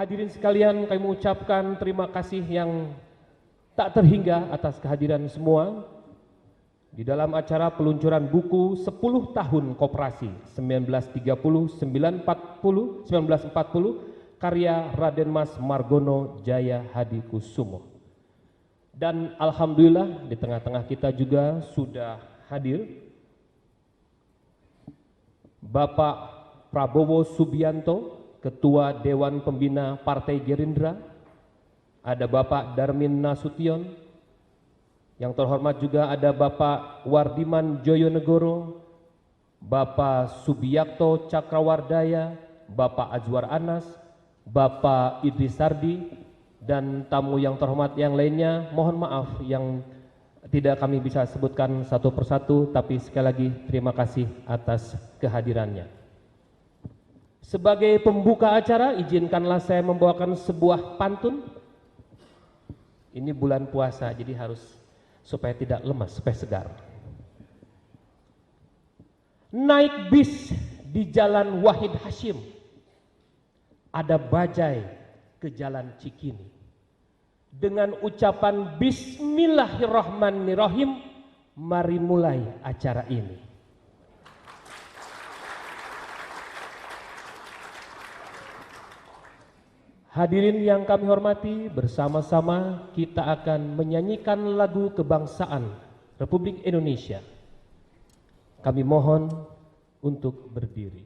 Hadirin sekalian, kami mengucapkan terima kasih yang tak terhingga atas kehadiran semua di dalam acara peluncuran buku 10 tahun Koperasi 1940 karya Raden Mas Margono Jaya Hadikusumo. Dan alhamdulillah di tengah-tengah kita juga sudah hadir Bapak Prabowo Subianto, Ketua Dewan Pembina Partai Gerindra, ada Bapak Darmin Nasution, yang terhormat juga ada Bapak Wardiman Joyonegoro, Bapak Subiyakto Cakrawardaya, Bapak Azwar Anas, Bapak Idris Sardi, dan tamu yang terhormat yang lainnya. Mohon maaf yang tidak kami bisa sebutkan satu persatu, tapi sekali lagi terima kasih atas kehadirannya. Sebagai pembuka acara, izinkanlah saya membawakan sebuah pantun. Ini bulan puasa, jadi harus supaya tidak lemas, supaya segar. Naik bis di Jalan Wahid Hashim, ada bajai ke Jalan Cikini. Dengan ucapan Bismillahirrahmanirrahim, mari mulai acara ini. Hadirin yang kami hormati, bersama-sama kita akan menyanyikan lagu kebangsaan Republik Indonesia. Kami mohon untuk berdiri.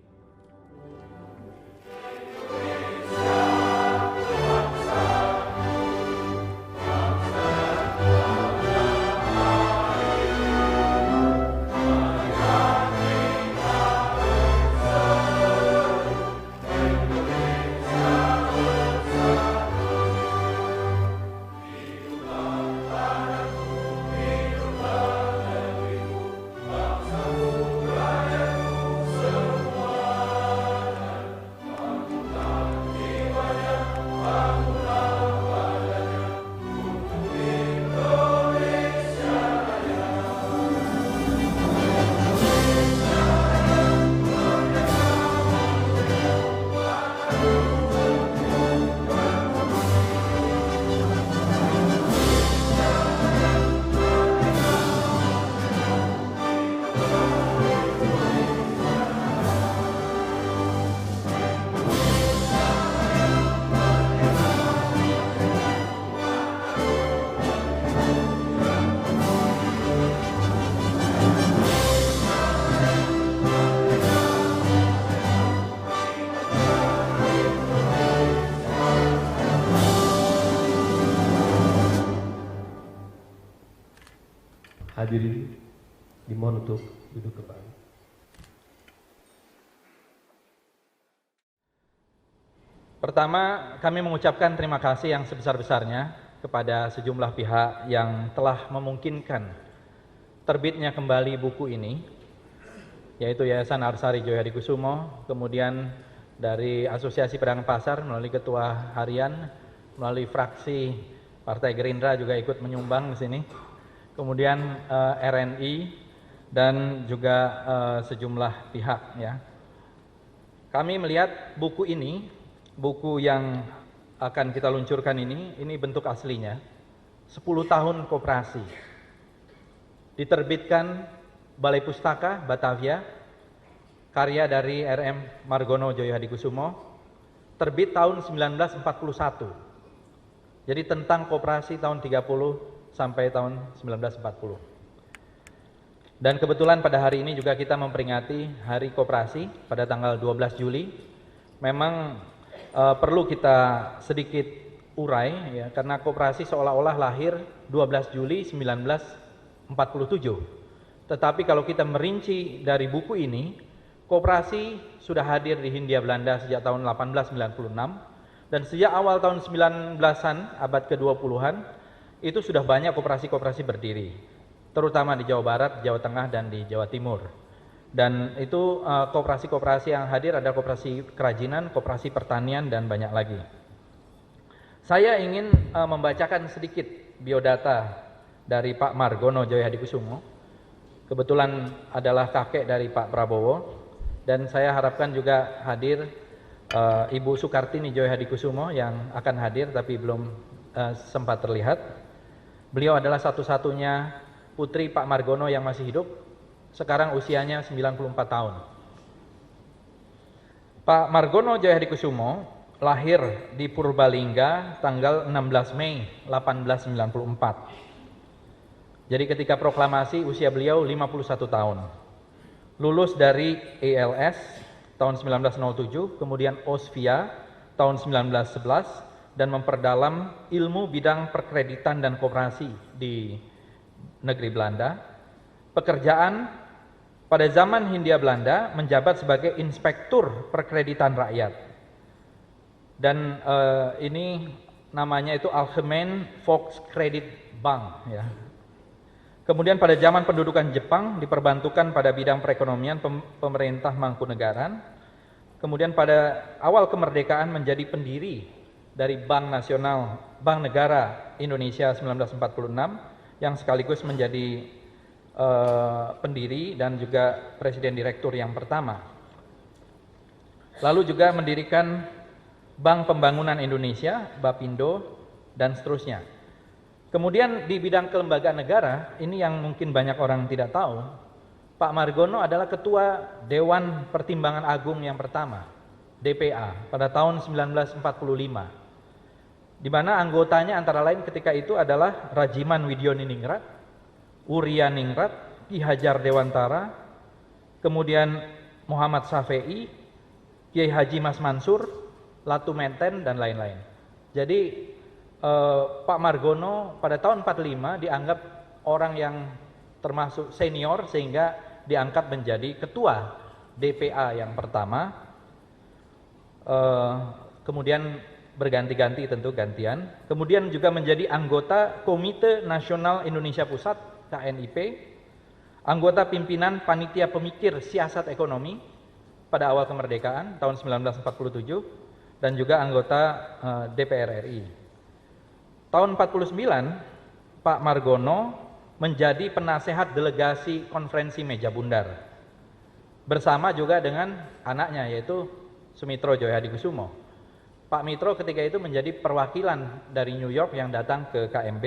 Hadirin dimohon untuk duduk kembali. Pertama, kami mengucapkan terima kasih yang sebesar-besarnya kepada sejumlah pihak yang telah memungkinkan terbitnya kembali buku ini, yaitu Yayasan Arsari Joyo Hadikusumo, kemudian dari Asosiasi Pedagang Pasar melalui Ketua Harian, melalui fraksi Partai Gerindra juga ikut menyumbang di sini. Kemudian RNI dan juga sejumlah pihak ya. Kami melihat buku ini, buku yang akan kita luncurkan ini bentuk aslinya 10 tahun koperasi. Diterbitkan Balai Pustaka Batavia, karya dari RM Margono Joyo Hadikusumo, terbit tahun 1941. Jadi tentang koperasi tahun 30 sampai tahun 1940. Dan kebetulan pada hari ini juga kita memperingati Hari Koperasi pada tanggal 12 Juli. Memang perlu kita sedikit urai ya, karena koperasi seolah-olah lahir 12 Juli 1947. Tetapi kalau kita merinci dari buku ini, koperasi sudah hadir di Hindia Belanda sejak tahun 1896 dan sejak awal tahun 19-an abad ke-20-an itu sudah banyak koperasi-koperasi berdiri, terutama di Jawa Barat, Jawa Tengah, dan di Jawa Timur. Dan itu koperasi-koperasi yang hadir ada koperasi kerajinan, koperasi pertanian, dan banyak lagi. Saya ingin membacakan sedikit biodata dari Pak Margono Joyo Hadikusumo. Kebetulan adalah kakek dari Pak Prabowo, dan saya harapkan juga hadir Ibu Sukartini Joyo Hadikusumo yang akan hadir tapi belum sempat terlihat. Beliau adalah satu-satunya putri Pak Margono yang masih hidup, sekarang usianya 94 tahun. Pak Margono Joyo Hadikusumo lahir di Purbalingga tanggal 16 Mei 1894. Jadi ketika proklamasi usia beliau 51 tahun. Lulus dari ELS tahun 1907, kemudian OSVIA tahun 1911, dan memperdalam ilmu bidang perkreditan dan koperasi di negeri Belanda. Pekerjaan pada zaman Hindia Belanda menjabat sebagai inspektur perkreditan rakyat. Dan ini namanya itu Algemeen Volkskredietbank ya. Kemudian pada zaman pendudukan Jepang diperbantukan pada bidang perekonomian pemerintah Mangkunegaran. Kemudian pada awal kemerdekaan menjadi pendiri dari Bank Nasional Bank Negara Indonesia 1946 yang sekaligus menjadi pendiri dan juga presiden direktur yang pertama. Lalu juga mendirikan Bank Pembangunan Indonesia, Bapindo, dan seterusnya. Kemudian di bidang kelembagaan negara, ini yang mungkin banyak orang tidak tahu, Pak Margono adalah Ketua Dewan Pertimbangan Agung yang pertama, DPA, pada tahun 1945. Di mana anggotanya antara lain ketika itu adalah Rajiman Widioningrat, Uria Ningrat, Ki Hajar Dewantara, kemudian Muhammad Safei, Kiai Haji Mas Mansur, Latu Menten, dan lain-lain. Jadi Pak Margono pada tahun 45 dianggap orang yang termasuk senior sehingga diangkat menjadi ketua DPA yang pertama. Kemudian berganti-ganti tentu gantian. Kemudian juga menjadi anggota Komite Nasional Indonesia Pusat KNIP, anggota pimpinan Panitia Pemikir Siasat Ekonomi pada awal kemerdekaan tahun 1947, dan juga anggota DPR RI. Tahun 49, Pak Margono menjadi penasehat delegasi konferensi Meja Bundar, bersama juga dengan anaknya yaitu Sumitro Joyo Hadikusumo. Pak Mitro ketika itu menjadi perwakilan dari New York yang datang ke KMB,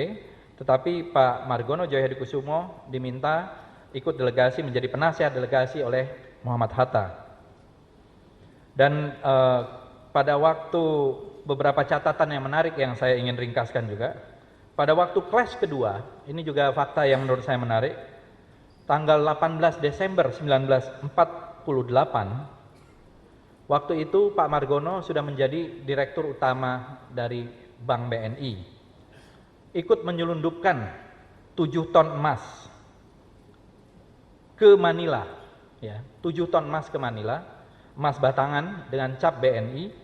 tetapi Pak Margono Joyo Hadikusumo diminta ikut delegasi, menjadi penasehat delegasi oleh Muhammad Hatta. Dan pada waktu beberapa catatan yang menarik yang saya ingin ringkaskan juga. Pada waktu kelas kedua, ini juga fakta yang menurut saya menarik, tanggal 18 Desember 1948, waktu itu Pak Margono sudah menjadi direktur utama dari Bank BNI. Ikut menyelundupkan 7 ton emas ke Manila, ya, 7 ton emas ke Manila, emas batangan dengan cap BNI,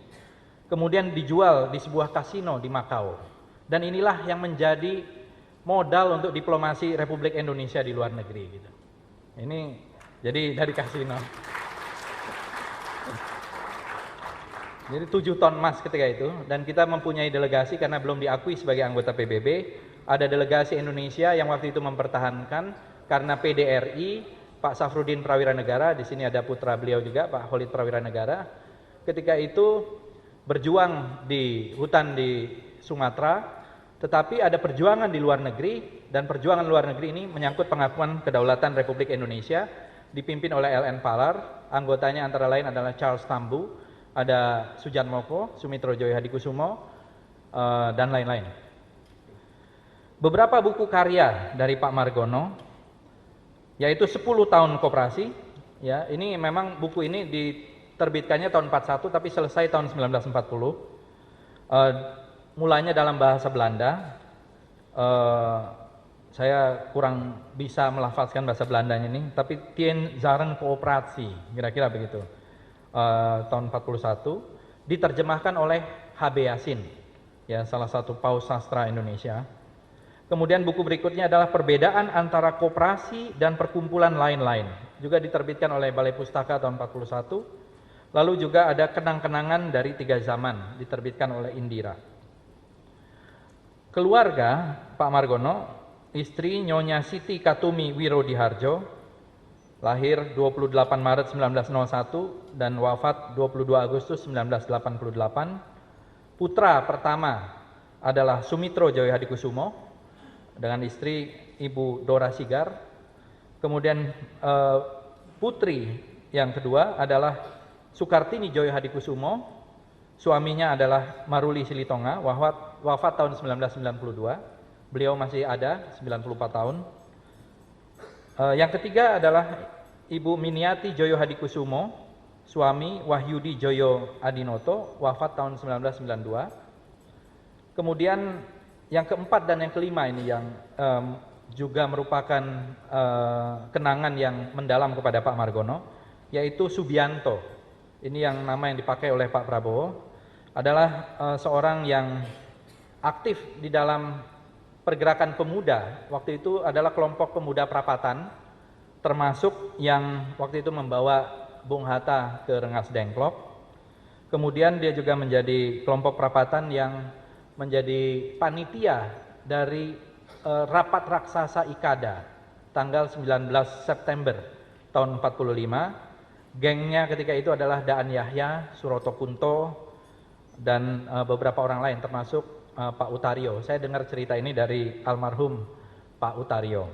kemudian dijual di sebuah kasino di Makau. Dan inilah yang menjadi modal untuk diplomasi Republik Indonesia di luar negeri gitu. Ini jadi dari kasino. Jadi 7 ton emas ketika itu, dan kita mempunyai delegasi karena belum diakui sebagai anggota PBB, ada delegasi Indonesia yang waktu itu mempertahankan karena PDRI, Pak Safruddin Prawira Negara, di sini ada putra beliau juga, Pak Khalid Prawira Negara. Ketika itu berjuang di hutan di Sumatera, tetapi ada perjuangan di luar negeri, dan perjuangan luar negeri ini menyangkut pengakuan kedaulatan Republik Indonesia, dipimpin oleh LN Palar. Anggotanya antara lain adalah Charles Tambu, ada Sujatmoko, Sumitro Joyo Hadikusumo, dan lain-lain. Beberapa buku karya dari Pak Margono, yaitu 10 tahun koperasi, ya, ini memang buku ini diterbitkannya tahun 41 tapi selesai tahun 1940. Mulanya dalam bahasa Belanda. Saya kurang bisa melafazkan bahasa Belandanya ini, tapi Tien Zaren Kooperatie, kira-kira begitu. Tahun 41 diterjemahkan oleh H.B. Yasin, ya, salah satu paus sastra Indonesia. Kemudian buku berikutnya adalah Perbedaan Antara Koperasi dan Perkumpulan Lain-lain, juga diterbitkan oleh Balai Pustaka tahun 41. Lalu juga ada Kenang-kenangan dari Tiga Zaman, diterbitkan oleh Indira. Keluarga Pak Margono, istri Nyonya Siti Katumi Wirodiharjo, lahir 28 Maret 1901 dan wafat 22 Agustus 1988. Putra pertama adalah Sumitro Joyo Hadikusumo dengan istri Ibu Dora Sigar. Kemudian putri yang kedua adalah Sukartini Joyo Hadikusumo, suaminya adalah Maruli Silitonga, wafat tahun 1992. Beliau masih ada, 94 tahun. Yang ketiga adalah Ibu Miniati Joyo Hadikusumo, suami Wahyudi Joyo Adinoto, wafat tahun 1992. Kemudian yang keempat dan yang kelima ini yang juga merupakan kenangan yang mendalam kepada Pak Margono, yaitu Subianto. Ini yang nama yang dipakai oleh Pak Prabowo, adalah seorang yang aktif di dalam pergerakan pemuda. Waktu itu adalah kelompok pemuda Prapatan, termasuk yang waktu itu membawa Bung Hatta ke Rengas Dengklok. Kemudian dia juga menjadi kelompok Prapatan yang menjadi panitia dari rapat raksasa IKADA tanggal 19 September tahun 45. Gengnya ketika itu adalah Daan Yahya, Suroto Kunto, dan beberapa orang lain termasuk Pak Utario. Saya dengar cerita ini dari almarhum Pak Utario.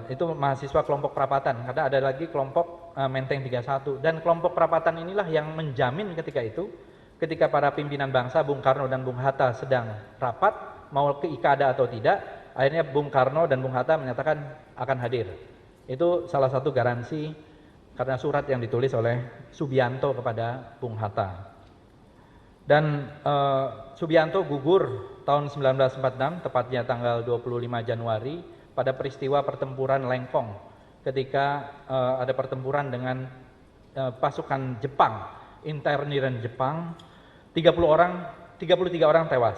Itu mahasiswa kelompok Prapatan, karena ada lagi kelompok Menteng 31, dan kelompok Prapatan inilah yang menjamin ketika itu, ketika para pimpinan bangsa Bung Karno dan Bung Hatta sedang rapat mau ke IKADA atau tidak, akhirnya Bung Karno dan Bung Hatta menyatakan akan hadir. Itu salah satu garansi karena surat yang ditulis oleh Subianto kepada Bung Hatta. Dan Subianto gugur tahun 1946, tepatnya tanggal 25 Januari pada peristiwa pertempuran Lengkong, ketika ada pertempuran dengan pasukan Jepang, interniran Jepang. 33 orang tewas.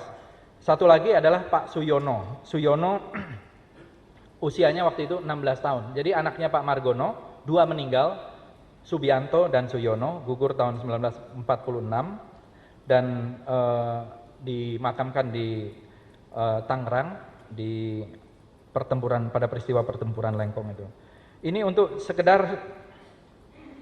Satu lagi adalah Pak Suyono. Suyono usianya waktu itu 16 tahun. Jadi anaknya Pak Margono, 2 meninggal, Subianto dan Suyono, gugur tahun 1946 dan dimakamkan di Tangerang di pada peristiwa pertempuran Lengkong itu. Ini untuk sekedar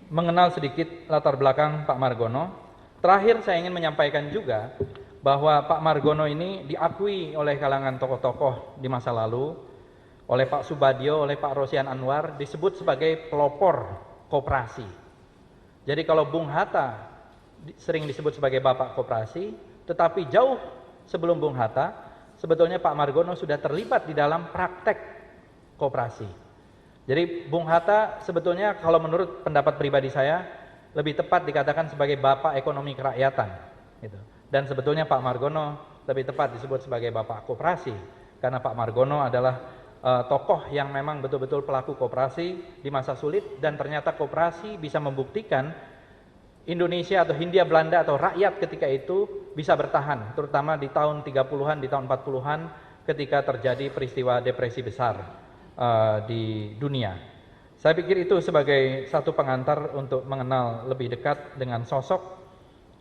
mengenal sedikit latar belakang Pak Margono. Terakhir saya ingin menyampaikan juga bahwa Pak Margono ini diakui oleh kalangan tokoh-tokoh di masa lalu, oleh Pak Subadio, oleh Pak Rosian Anwar, disebut sebagai pelopor koperasi. Jadi kalau Bung Hatta sering disebut sebagai bapak koperasi, tetapi jauh sebelum Bung Hatta, sebetulnya Pak Margono sudah terlibat di dalam praktek koperasi. Jadi Bung Hatta sebetulnya kalau menurut pendapat pribadi saya, lebih tepat dikatakan sebagai bapak ekonomi kerakyatan, gitu. Dan sebetulnya Pak Margono lebih tepat disebut sebagai bapak koperasi, karena Pak Margono adalah tokoh yang memang betul-betul pelaku koperasi di masa sulit, dan ternyata koperasi bisa membuktikan Indonesia atau Hindia Belanda atau rakyat ketika itu bisa bertahan, terutama di tahun 30-an, di tahun 40-an ketika terjadi peristiwa depresi besar di dunia. Saya pikir itu sebagai satu pengantar untuk mengenal lebih dekat dengan sosok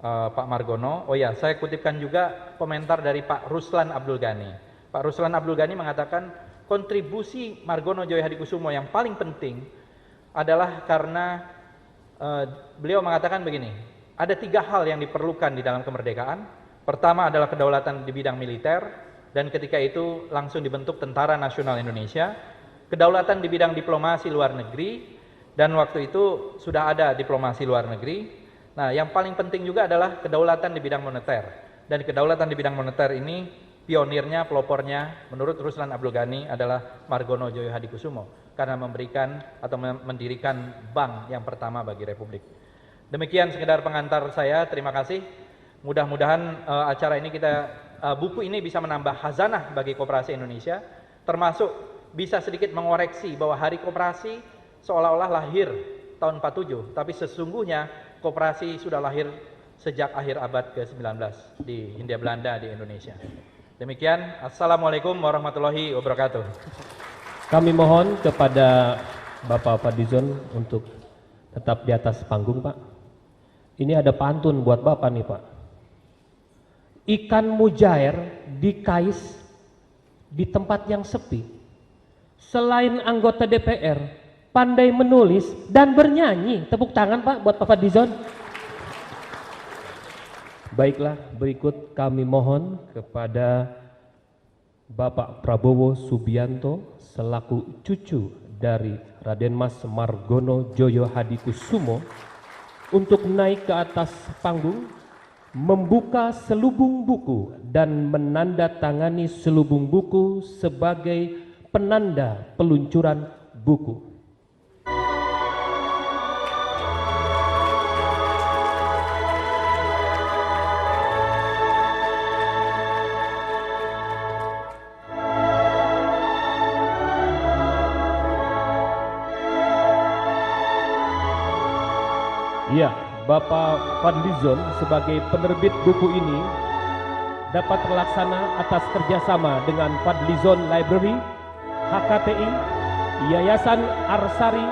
Pak Margono. Oh ya, saya kutipkan juga komentar dari Pak Ruslan Abdul Ghani. Pak Ruslan Abdul Ghani mengatakan kontribusi Margono Joyo Hadikusumo yang paling penting adalah karena beliau mengatakan begini, ada 3 hal yang diperlukan di dalam kemerdekaan. Pertama adalah kedaulatan di bidang militer, dan ketika itu langsung dibentuk Tentara Nasional Indonesia. Kedaulatan di bidang diplomasi luar negeri, dan waktu itu sudah ada diplomasi luar negeri. Nah, yang paling penting juga adalah kedaulatan di bidang moneter. Dan kedaulatan di bidang moneter ini pionirnya, pelopornya menurut Ruslan Abdul Ghani adalah Margono Joyo Hadikusumo, karena memberikan atau mendirikan bank yang pertama bagi Republik. Demikian sekedar pengantar saya, terima kasih. Mudah-mudahan acara ini buku ini bisa menambah khazanah bagi koperasi Indonesia, termasuk bisa sedikit mengoreksi bahwa Hari Koperasi seolah-olah lahir tahun 47, tapi sesungguhnya koperasi sudah lahir sejak akhir abad ke-19 di Hindia Belanda di Indonesia. Demikian, Assalamualaikum warahmatullahi wabarakatuh. Kami mohon kepada Bapak Fadlizon untuk tetap di atas panggung, Pak. Ini ada pantun buat Bapak nih, Pak. Ikan mujair dikais di tempat yang sepi. Selain anggota DPR, pandai menulis dan bernyanyi. Tepuk tangan Pak buat Pak Fadlizon. Baiklah, berikut kami mohon kepada Bapak Prabowo Subianto selaku cucu dari Raden Mas Margono Joyo Hadikusumo untuk naik ke atas panggung, membuka selubung buku dan menandatangani selubung buku sebagai penanda peluncuran buku. Ya, Bapak Fadlizon sebagai penerbit buku ini dapat terlaksana atas kerjasama dengan Fadlizon Library, HKTI, Yayasan Arsari,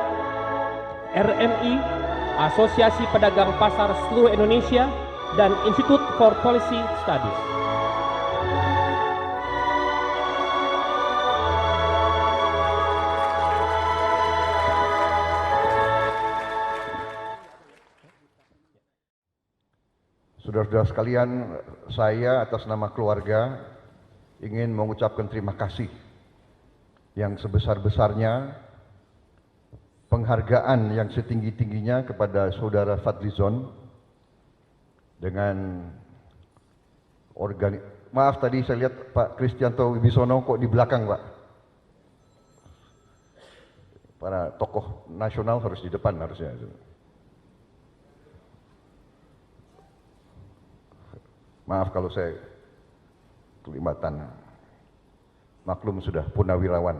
RMI, Asosiasi Pedagang Pasar Seluruh Indonesia, dan Institute for Policy Studies. Saudara-saudara sekalian, saya atas nama keluarga ingin mengucapkan terima kasih yang sebesar-besarnya, penghargaan yang setinggi-tingginya kepada Saudara Fadlizon dengan maaf tadi saya lihat Pak Kristianto Wibisono kok di belakang Pak. Para tokoh nasional harus di depan harusnya. Maaf kalau saya kelibatan, maklum sudah purnawirawan.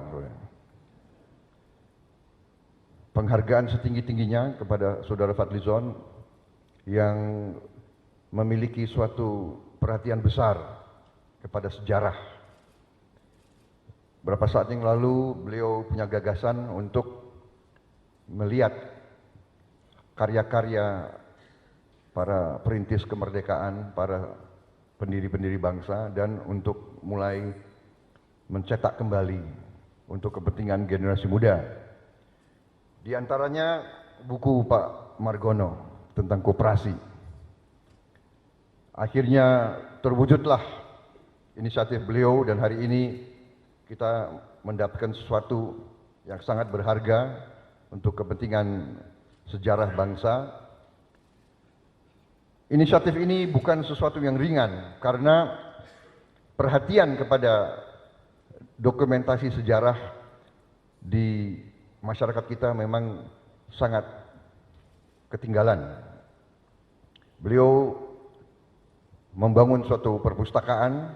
Penghargaan setinggi-tingginya kepada Saudara Fadlizon yang memiliki suatu perhatian besar kepada sejarah. Beberapa saat yang lalu beliau punya gagasan untuk melihat karya-karya para perintis kemerdekaan, para pendiri-pendiri bangsa, dan untuk mulai mencetak kembali untuk kepentingan generasi muda. Di antaranya buku Pak Margono tentang koperasi. Akhirnya terwujudlah inisiatif beliau dan hari ini kita mendapatkan sesuatu yang sangat berharga untuk kepentingan sejarah bangsa. Inisiatif ini bukan sesuatu yang ringan karena perhatian kepada dokumentasi sejarah di masyarakat kita memang sangat ketinggalan. Beliau membangun suatu perpustakaan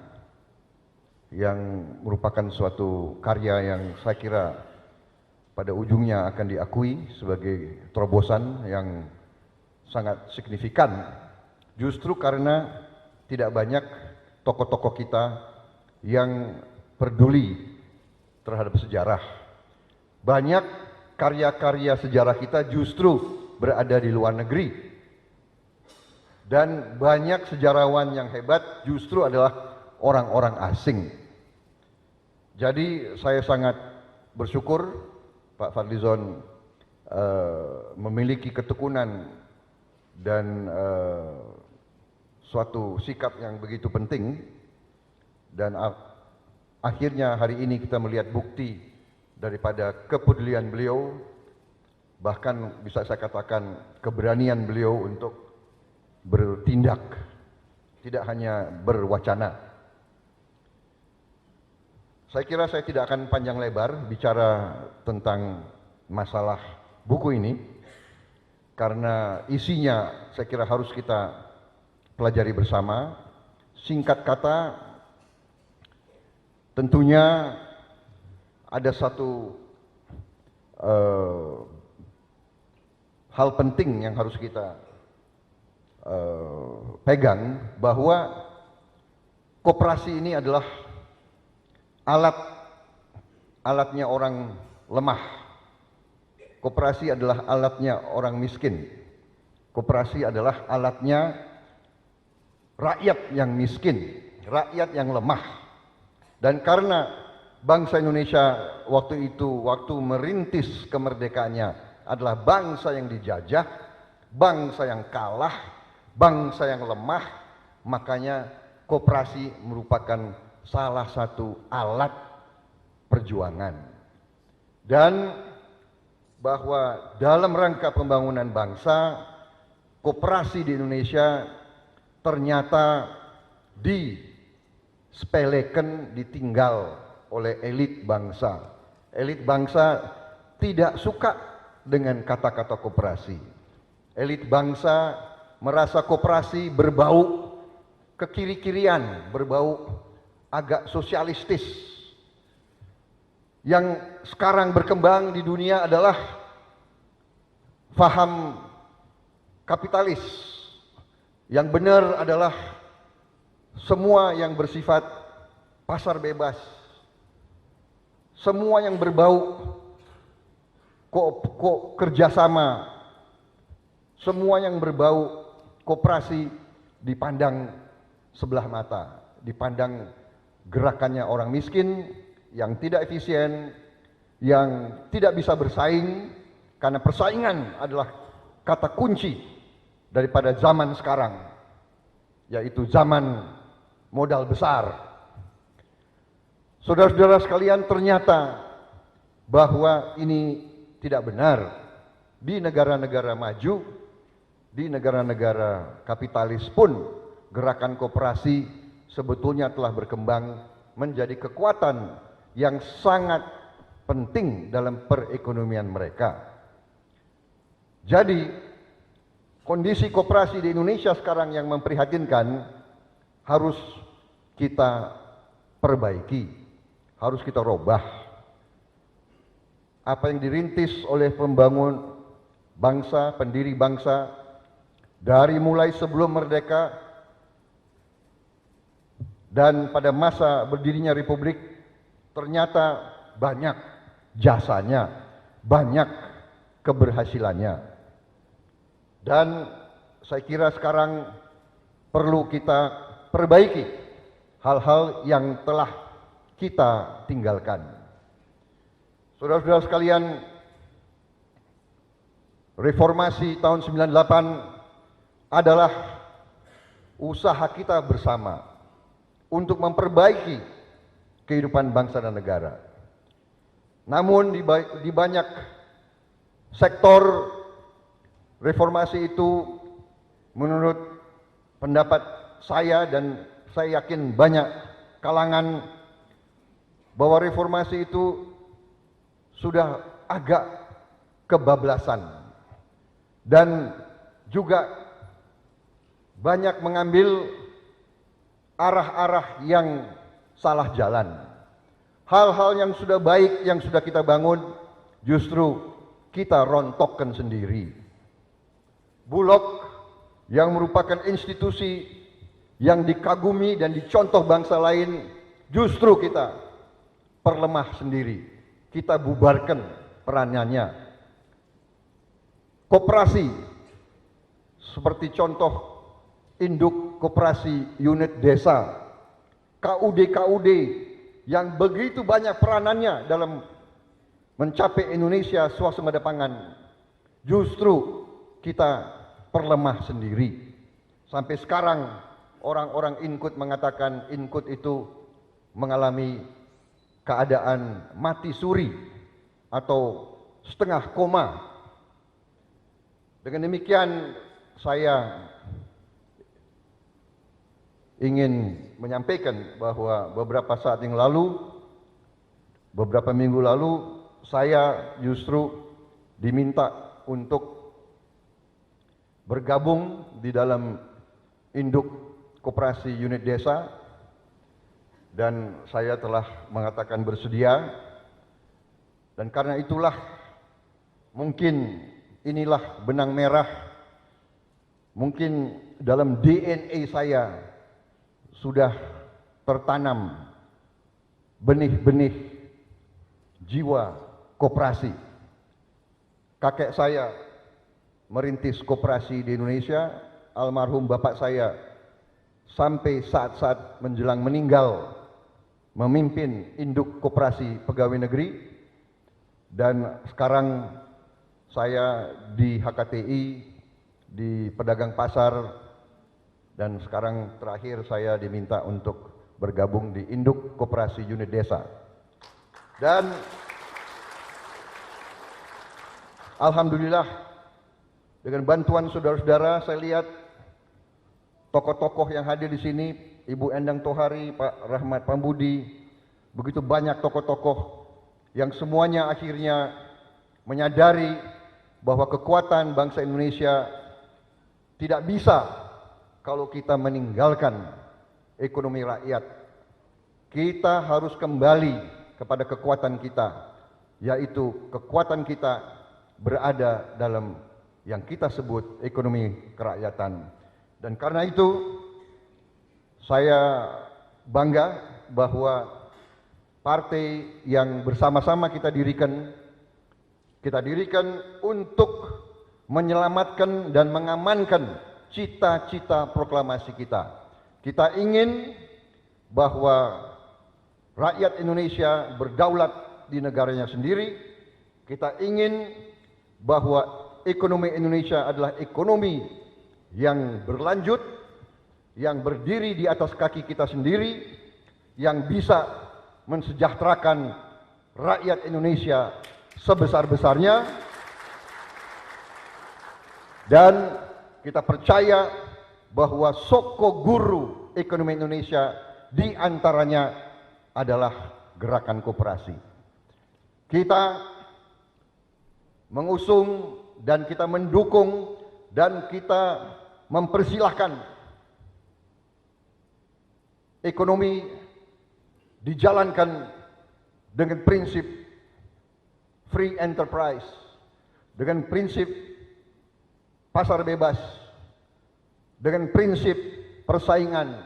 yang merupakan suatu karya yang saya kira pada ujungnya akan diakui sebagai terobosan yang sangat signifikan. Justru karena tidak banyak tokoh-tokoh kita yang peduli terhadap sejarah. Banyak karya-karya sejarah kita justru berada di luar negeri. Dan banyak sejarawan yang hebat justru adalah orang-orang asing. Jadi saya sangat bersyukur Pak Fadlizon memiliki ketekunan dan suatu sikap yang begitu penting, dan akhirnya hari ini kita melihat bukti daripada kepedulian beliau, bahkan bisa saya katakan keberanian beliau untuk bertindak, tidak hanya berwacana. Saya kira saya tidak akan panjang lebar bicara tentang masalah buku ini, karena isinya saya kira harus kita pelajari bersama. Singkat kata, tentunya ada satu hal penting yang harus kita pegang, bahwa koperasi ini adalah alatnya orang lemah. Koperasi adalah alatnya orang miskin. Koperasi adalah alatnya rakyat yang miskin, rakyat yang lemah. Dan karena bangsa Indonesia waktu itu, waktu merintis kemerdekaannya, adalah bangsa yang dijajah, bangsa yang kalah, bangsa yang lemah. Makanya koperasi merupakan salah satu alat perjuangan. Dan bahwa dalam rangka pembangunan bangsa, koperasi di Indonesia ternyata disepelekan, ditinggal oleh elit bangsa. Elit bangsa tidak suka dengan kata-kata koperasi. Elit bangsa merasa koperasi berbau kekiri-kirian, berbau agak sosialistis. Yang sekarang berkembang di dunia adalah faham kapitalis. Yang benar adalah semua yang bersifat pasar bebas, semua yang berbau kerjasama, semua yang berbau koperasi dipandang sebelah mata, dipandang gerakannya orang miskin yang tidak efisien, yang tidak bisa bersaing, karena persaingan adalah kata kunci daripada zaman sekarang, yaitu zaman modal besar. Saudara-saudara sekalian, ternyata bahwa ini tidak benar. Di negara-negara maju, di negara-negara kapitalis pun, gerakan koperasi sebetulnya telah berkembang menjadi kekuatan yang sangat penting dalam perekonomian mereka. Jadi, kondisi koperasi di Indonesia sekarang yang memprihatinkan harus kita perbaiki, harus kita robah. Apa yang dirintis oleh pembangun bangsa, pendiri bangsa, dari mulai sebelum merdeka dan pada masa berdirinya Republik, ternyata banyak jasanya, banyak keberhasilannya. Dan saya kira sekarang perlu kita perbaiki hal-hal yang telah kita tinggalkan. Saudara-saudara sekalian, reformasi tahun 98 adalah usaha kita bersama untuk memperbaiki kehidupan bangsa dan negara. Namun di banyak sektor, reformasi itu menurut pendapat saya dan saya yakin banyak kalangan, bahwa reformasi itu sudah agak kebablasan dan juga banyak mengambil arah-arah yang salah jalan. Hal-hal yang sudah baik, yang sudah kita bangun, justru kita rontokkan sendiri. Bulog yang merupakan institusi yang dikagumi dan dicontoh bangsa lain, justru kita perlemah sendiri, kita bubarkan peranannya. Koperasi seperti contoh induk koperasi unit desa, KUD yang begitu banyak peranannya dalam mencapai Indonesia swasembada pangan, justru kita perlemah sendiri. Sampai sekarang orang-orang Inkut mengatakan Inkut itu mengalami keadaan mati suri atau setengah koma. Dengan demikian saya ingin menyampaikan bahwa beberapa saat yang lalu, beberapa minggu lalu, saya justru diminta untuk bergabung di dalam induk koperasi unit desa, dan saya telah mengatakan bersedia. Dan karena itulah mungkin inilah benang merah, mungkin dalam DNA saya sudah tertanam benih-benih jiwa koperasi. Kakek saya merintis koperasi di Indonesia, almarhum bapak saya sampai saat-saat menjelang meninggal memimpin Induk Koperasi Pegawai Negeri, dan sekarang saya di HKTI, di pedagang pasar, dan sekarang terakhir saya diminta untuk bergabung di Induk Koperasi Unit Desa. Dan alhamdulillah dengan bantuan saudara-saudara, saya lihat tokoh-tokoh yang hadir di sini, Ibu Endang Tohari, Pak Rahmat Pambudi, begitu banyak tokoh-tokoh yang semuanya akhirnya menyadari bahwa kekuatan bangsa Indonesia tidak bisa kalau kita meninggalkan ekonomi rakyat. Kita harus kembali kepada kekuatan kita, yaitu kekuatan kita berada dalam yang kita sebut ekonomi kerakyatan. Dan karena itu saya bangga bahwa partai yang bersama-sama kita dirikan untuk menyelamatkan dan mengamankan cita-cita proklamasi kita. Kita ingin bahwa rakyat Indonesia berdaulat di negaranya sendiri. Kita ingin bahwa ekonomi Indonesia adalah ekonomi yang berlanjut, yang berdiri di atas kaki kita sendiri, yang bisa mensejahterakan rakyat Indonesia sebesar-besarnya. Dan kita percaya bahwa soko guru ekonomi Indonesia di antaranya adalah gerakan koperasi. Kita mengusung dan kita mendukung dan kita mempersilahkan ekonomi dijalankan dengan prinsip free enterprise, dengan prinsip pasar bebas, dengan prinsip persaingan,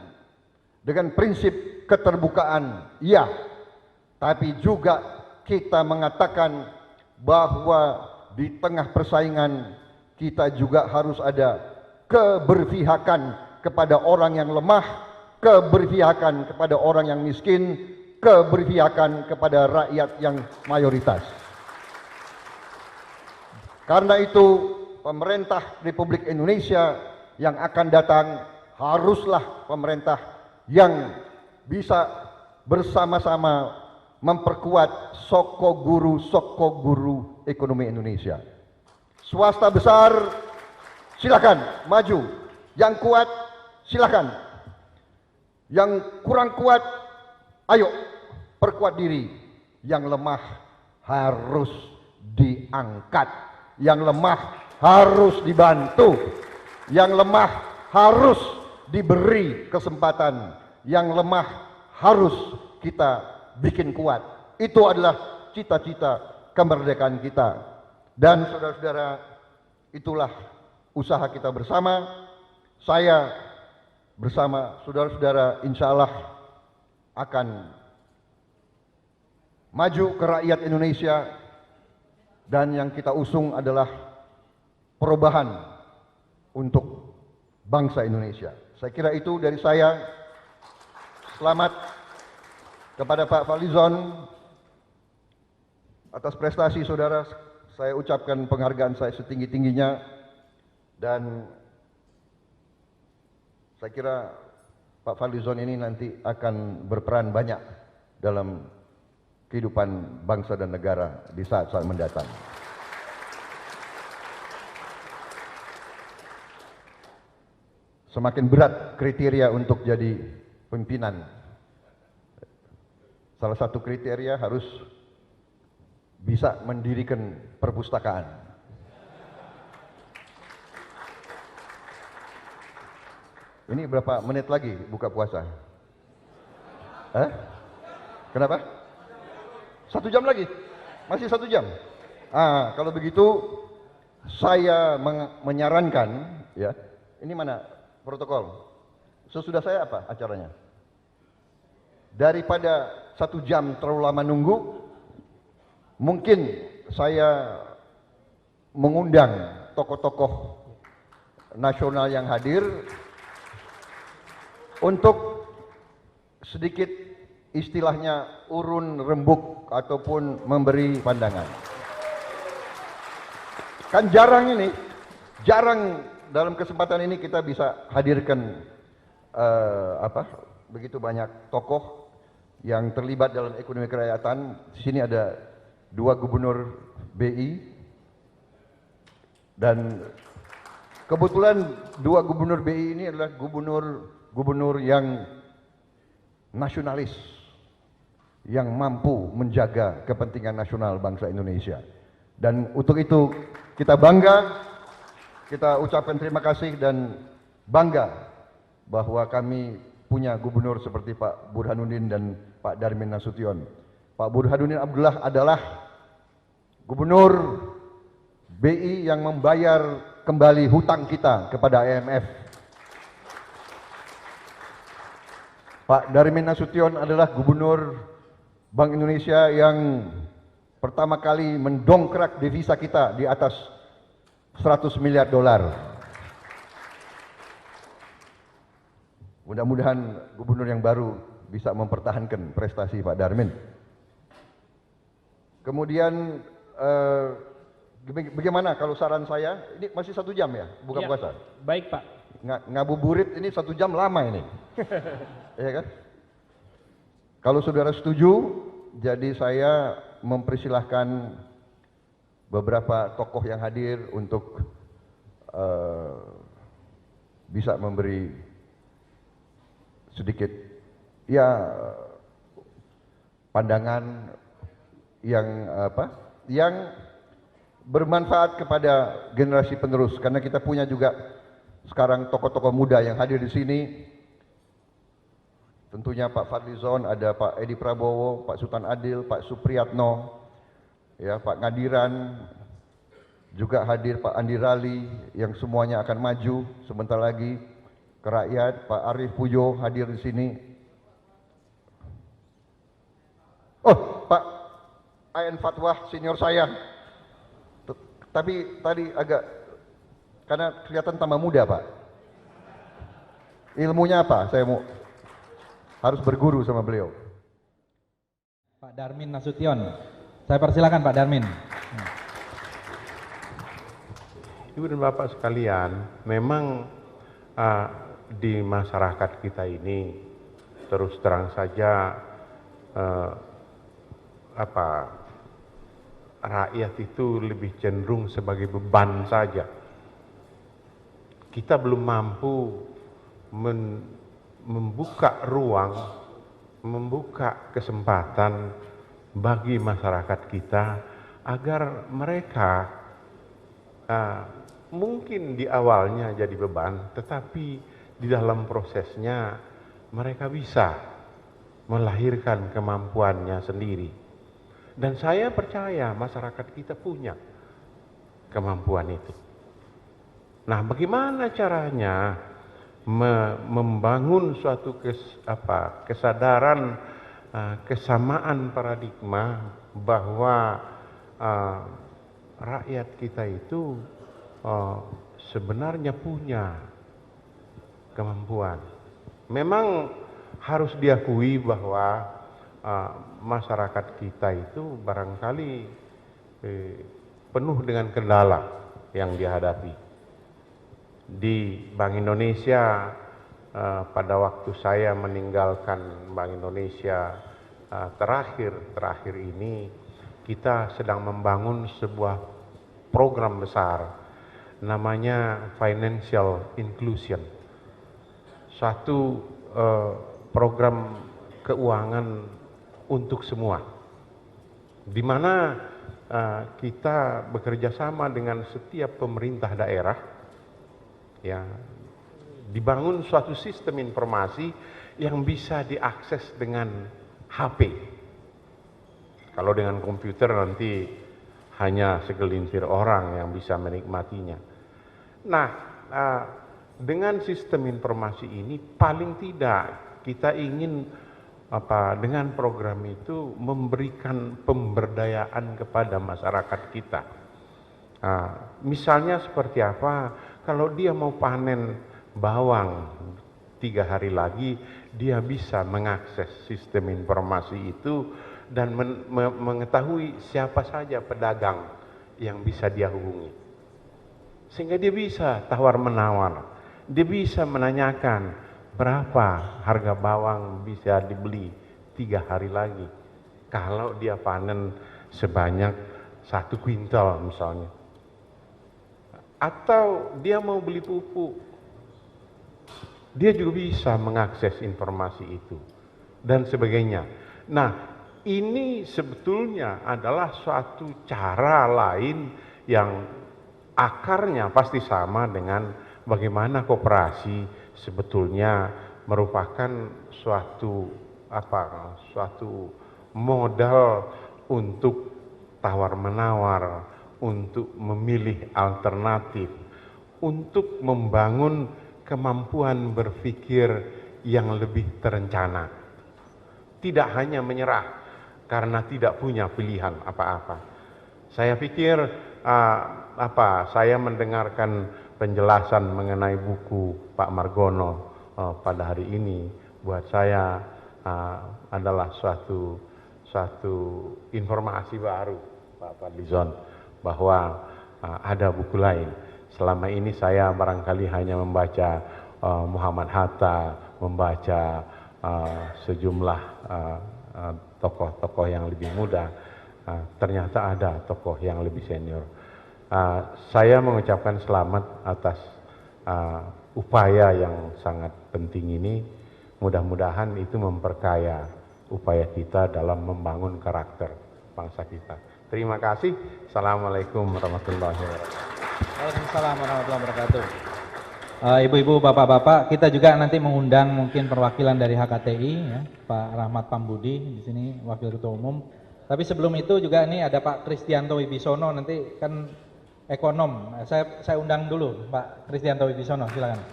dengan prinsip keterbukaan, iya, tapi juga kita mengatakan bahwa di tengah persaingan kita juga harus ada keberpihakan kepada orang yang lemah, keberpihakan kepada orang yang miskin, keberpihakan kepada rakyat yang mayoritas. Karena itu pemerintah Republik Indonesia yang akan datang haruslah pemerintah yang bisa bersama-sama memperkuat soko guru ekonomi Indonesia. Swasta besar silakan maju, yang kuat silakan, yang kurang kuat ayo perkuat diri, yang lemah harus diangkat, yang lemah harus dibantu, yang lemah harus diberi kesempatan, yang lemah harus kita bikin kuat. Itu adalah cita-cita kemerdekaan kita. Dan saudara-saudara, itulah usaha kita bersama. Saya bersama saudara-saudara insya Allah akan maju ke rakyat Indonesia, dan yang kita usung adalah perubahan untuk bangsa Indonesia. Saya kira itu dari saya. Selamat kepada Pak Fadlizon atas prestasi saudara. Saya ucapkan penghargaan saya setinggi-tingginya, dan saya kira Pak Fadlizon ini nanti akan berperan banyak dalam kehidupan bangsa dan negara di saat-saat mendatang. Semakin berat kriteria untuk jadi pimpinan. Salah satu kriteria harus bisa mendirikan perpustakaan. Ini berapa menit lagi buka puasa? Kenapa? 1 jam lagi? Masih 1 jam? Kalau begitu saya menyarankan, ya, ini mana protokol? Sesudah saya apa acaranya? Daripada 1 jam terlalu lama nunggu, mungkin saya mengundang tokoh-tokoh nasional yang hadir untuk sedikit istilahnya urun rembuk ataupun memberi pandangan. Kan jarang dalam kesempatan ini kita bisa hadirkan begitu banyak tokoh yang terlibat dalam ekonomi kerakyatan. Di sini ada 2 gubernur BI dan kebetulan 2 gubernur BI ini adalah gubernur yang nasionalis, yang mampu menjaga kepentingan nasional bangsa Indonesia. Dan untuk itu kita bangga, kita ucapkan terima kasih dan bangga bahwa kami punya gubernur seperti Pak Burhanuddin dan Pak Darmin Nasution. Pak Burhanuddin Abdullah adalah gubernur BI yang membayar kembali hutang kita kepada IMF. Pak Darmin Nasution adalah gubernur Bank Indonesia yang pertama kali mendongkrak devisa kita di atas 100 miliar dolar. Mudah-mudahan gubernur yang baru bisa mempertahankan prestasi Pak Darmin. Kemudian bagaimana kalau saran saya, ini masih 1 jam ya buka puasa? Baik Pak. Ngabuburit ini 1 jam lama ini. Ya kan? Kalau saudara setuju, jadi saya mempersilahkan beberapa tokoh yang hadir untuk bisa memberi sedikit pandangan yang bermanfaat kepada generasi penerus, karena kita punya juga sekarang tokoh-tokoh muda yang hadir di sini. Tentunya Pak Fadlizon, ada Pak Edi Prabowo, Pak Sultan Adil, Pak Supriyatno, ya, Pak Ngadiran, juga hadir Pak Andi Rali yang semuanya akan maju sebentar lagi ke rakyat. Pak Arief Puyo hadir di sini. Oh, Pak Ayan Fatwah senior saya. Tapi tadi agak, karena kelihatan tambah muda Pak. Ilmunya apa? Saya mau harus berguru sama beliau. Pak Darmin Nasution. Saya persilakan Pak Darmin. Ibu dan Bapak sekalian, memang di masyarakat kita ini terus terang saja rakyat itu lebih cenderung sebagai beban saja. Kita belum mampu membuka ruang, membuka kesempatan bagi masyarakat kita agar mereka mungkin di awalnya jadi beban, tetapi di dalam prosesnya mereka bisa melahirkan kemampuannya sendiri. Dan saya percaya masyarakat kita punya kemampuan itu. Nah, bagaimana caranya membangun suatu kesadaran kesamaan paradigma bahwa rakyat kita itu sebenarnya punya kemampuan. Memang harus diakui bahwa masyarakat kita itu barangkali penuh dengan kendala yang dihadapi. Di Bank Indonesia, pada waktu saya meninggalkan Bank Indonesia terakhir ini, kita sedang membangun sebuah program besar namanya Financial Inclusion, suatu program keuangan untuk semua, di mana kita bekerja sama dengan setiap pemerintah daerah, ya, dibangun suatu sistem informasi yang bisa diakses dengan HP. Kalau dengan komputer nanti hanya segelintir orang yang bisa menikmatinya. Nah, dengan sistem informasi ini paling tidak kita ingin dengan program itu memberikan pemberdayaan kepada masyarakat kita. Misalnya seperti apa? Kalau dia mau panen bawang 3 hari lagi dia bisa mengakses sistem informasi itu dan mengetahui siapa saja pedagang yang bisa dia hubungi. Sehingga dia bisa tawar-menawar, dia bisa menanyakan berapa harga bawang bisa dibeli 3 hari lagi. Kalau dia panen sebanyak 1 kuintal misalnya. Atau dia mau beli pupuk, dia juga bisa mengakses informasi itu dan sebagainya. Nah, ini sebetulnya adalah suatu cara lain yang akarnya pasti sama dengan bagaimana koperasi sebetulnya merupakan suatu modal untuk tawar-menawar, untuk memilih alternatif, untuk membangun kemampuan berpikir yang lebih terencana. Tidak hanya menyerah karena tidak punya pilihan apa-apa. Saya pikir saya mendengarkan penjelasan mengenai buku Pak Margono pada hari ini buat saya adalah suatu informasi baru, Pak Fadlizon, bahwa ada buku lain. Selama ini saya barangkali hanya membaca Muhammad Hatta, membaca sejumlah tokoh-tokoh yang lebih muda. Ternyata ada tokoh yang lebih senior. Saya mengucapkan selamat atas upaya yang sangat penting ini. Mudah-mudahan itu memperkaya upaya kita dalam membangun karakter bangsa kita. Terima kasih. Assalamualaikum warahmatullahi wabarakatuh. Waalaikumsalam warahmatullahi wabarakatuh. Ibu-ibu, bapak-bapak, kita juga nanti mengundang mungkin perwakilan dari HKTI, ya, Pak Rahmat Pambudi di sini, Wakil Ketua Umum. Tapi sebelum itu juga ini ada Pak Kristianto Wibisono, nanti kan ekonom. Saya undang dulu Pak Kristianto Wibisono, silakan.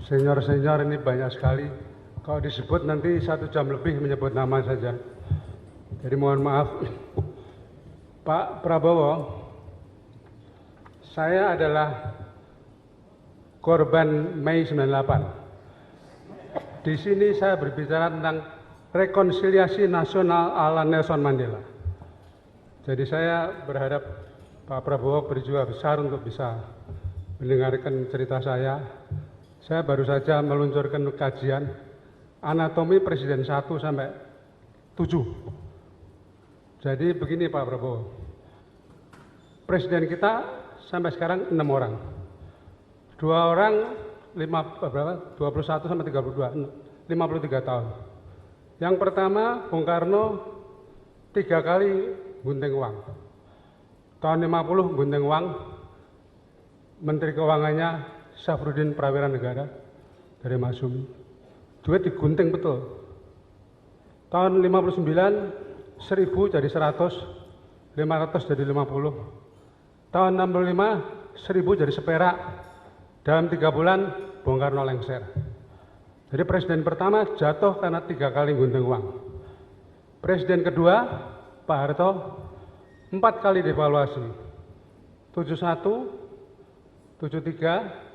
Senior-senior ini banyak sekali. Kalau disebut nanti 1 jam lebih menyebut nama saja. Jadi mohon maaf. Pak Prabowo, saya adalah korban Mei 98. Di sini saya berbicara tentang rekonsiliasi nasional ala Nelson Mandela. Jadi saya berharap Pak Prabowo berjuang besar untuk bisa mendengarkan cerita saya. Saya baru saja meluncurkan kajian anatomi Presiden 1 sampai 7. Jadi begini Pak Prabowo, Presiden kita sampai sekarang 6 orang. 2 orang 21 sampai 32, 53 tahun. Yang pertama Bung Karno 3 kali gunting uang. Tahun 50 gunting uang, Menteri Keuangannya Syafruddin Prawira Negara dari Masyumi. Duit digunting betul. Tahun 59 1000 jadi 100, 500 jadi 50. Tahun 65 1000 jadi seperak. Dalam 3 bulan Bung Karno lengser. Jadi presiden pertama jatuh karena 3 kali gunting uang. Presiden kedua Pak Harto 4 kali devaluasi. 71, 73,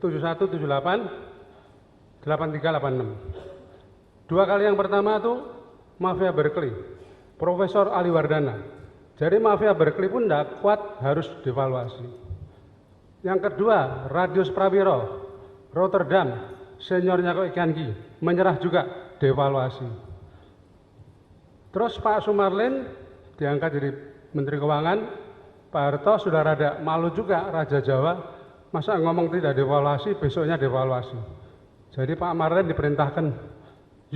71, 78, 83, 86. 2 kali yang pertama itu mafia Berkeley, Profesor Ali Wardana. Jadi mafia Berkeley pun tidak kuat, harus devaluasi. Yang kedua, Radius Prawiro, Rotterdam, seniornya kok Ikan Ki, menyerah juga, devaluasi. Terus Pak Sumarlin diangkat jadi Menteri Keuangan, Pak Harto sudah rada malu juga, Raja Jawa, masa ngomong tidak devaluasi, besoknya devaluasi. Jadi Pak Marlen diperintahkan,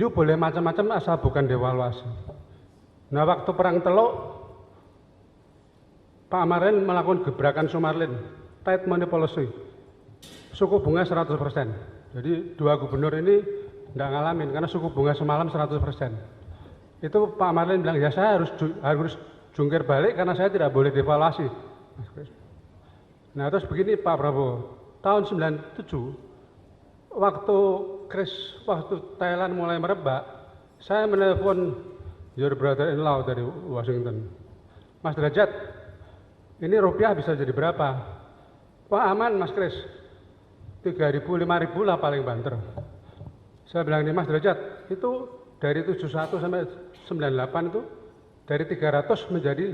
yuk boleh macam-macam asal bukan devaluasi. Nah waktu perang Teluk, Pak Marlen melakukan gebrakan Sumarlin, tight money policy, suku bunga 100%. Jadi 2 gubernur ini tidak ngalamin karena suku bunga semalam 100%. Itu Pak Marlen bilang, ya saya harus jungkir balik karena saya tidak boleh devaluasi. Nah terus begini Pak Prabowo, tahun 97, waktu Thailand mulai merebak, saya menelpon your brother-in-law dari Washington. Mas Derajat, ini rupiah bisa jadi berapa? Pak aman Mas Kris, 3.000, 5.000 lah paling banter. Saya bilang ini Mas Derajat, itu dari 71 sampai 98 itu dari 300 menjadi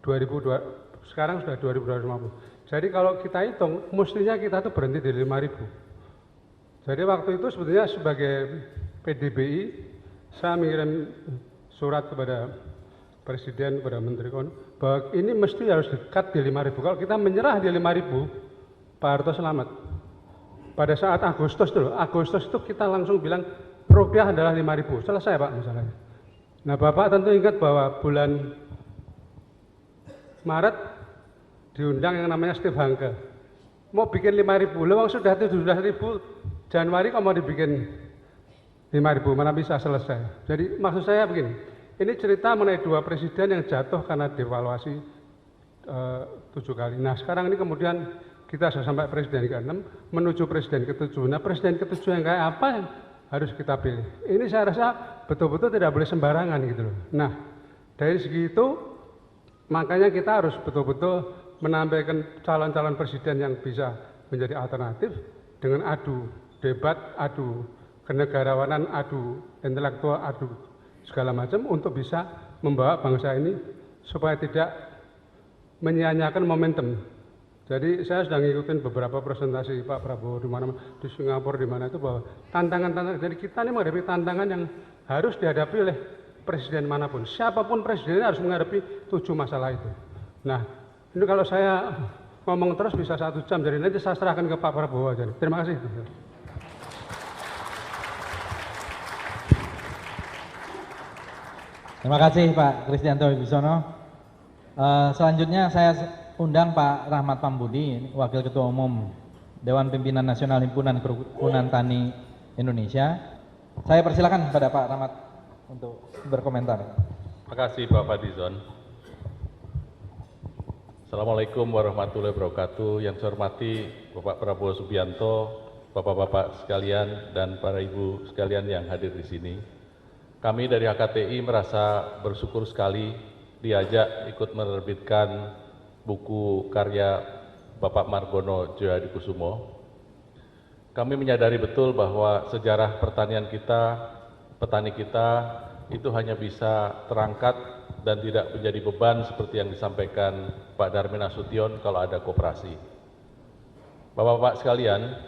2.200, sekarang sudah 2.250. Jadi kalau kita hitung, mestinya kita tuh berhenti di 5.000. Jadi waktu itu sebetulnya sebagai PDBI, saya mengirim surat kepada Presiden, kepada Menteri Keuangan, bahwa ini mesti harus di-cut di 5.000. Kalau kita menyerah di 5.000, Pak Harto selamat. Pada saat Agustus itu kita langsung bilang rupiah adalah 5.000. Selesai Pak masalahnya. Nah Bapak tentu ingat bahwa bulan Maret diundang yang namanya Steve Hanke. Mau bikin 5.000, lewang sudah 17.000, Januari kok mau dibikin 5.000, mana bisa selesai. Jadi maksud saya begini, ini cerita mengenai dua presiden yang jatuh karena devaluasi 7 kali. Nah sekarang ini kemudian kita sudah sampai presiden ke-6 menuju presiden ke-7. Nah presiden ke-7 yang kayak apa yang harus kita pilih? Ini saya rasa betul-betul tidak boleh sembarangan gitu loh. Nah dari segi itu makanya kita harus betul-betul menampilkan calon-calon presiden yang bisa menjadi alternatif dengan adu debat, adu kenegarawanan, adu intelektual, adu segala macam untuk bisa membawa bangsa ini supaya tidak menyia-nyiakan momentum. Jadi saya sudah ngikutin beberapa presentasi Pak Prabowo di mana di Singapura di mana itu bahwa tantangan-tantangan. Jadi kita ini menghadapi tantangan yang harus dihadapi oleh presiden manapun. Siapapun presidennya harus menghadapi 7 masalah itu. Nah, ini kalau saya ngomong terus bisa 1 jam. Jadi nanti saya serahkan ke Pak Prabowo aja. Terima kasih. Terima kasih Pak Kristianto Wibisono. Selanjutnya saya undang Pak Rahmat Pambudi, Wakil Ketua Umum Dewan Pimpinan Nasional Himpunan Kerukunan Tani Indonesia. Saya persilakan pada Pak Rahmat untuk berkomentar. Terima kasih Bapak Fadlizon. Assalamualaikum warahmatullahi wabarakatuh. Yang saya hormati Bapak Prabowo Subianto, Bapak-bapak sekalian dan para Ibu sekalian yang hadir di sini. Kami dari HKTI merasa bersyukur sekali diajak ikut menerbitkan buku karya Bapak Margono Djoyohadikusumo. Kami menyadari betul bahwa sejarah pertanian kita, petani kita itu hanya bisa terangkat dan tidak menjadi beban seperti yang disampaikan Pak Darmin Nasution kalau ada koperasi. Bapak-bapak sekalian,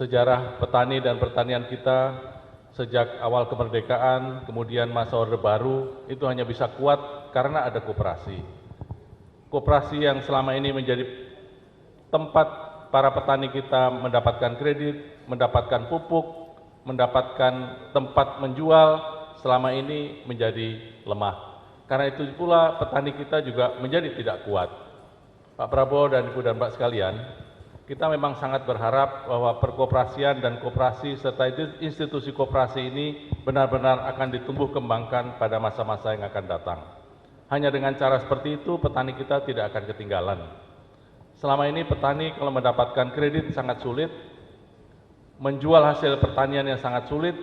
sejarah petani dan pertanian kita sejak awal kemerdekaan, kemudian masa Orde Baru, itu hanya bisa kuat karena ada koperasi. Koperasi yang selama ini menjadi tempat para petani kita mendapatkan kredit, mendapatkan pupuk, mendapatkan tempat menjual, selama ini menjadi lemah. Karena itu pula petani kita juga menjadi tidak kuat. Pak Prabowo dan Ibu dan Pak sekalian, kita memang sangat berharap bahwa perkoperasian dan koperasi serta institusi koperasi ini benar-benar akan ditumbuh kembangkan pada masa-masa yang akan datang. Hanya dengan cara seperti itu petani kita tidak akan ketinggalan. Selama ini petani kalau mendapatkan kredit sangat sulit, menjual hasil pertanian yang sangat sulit,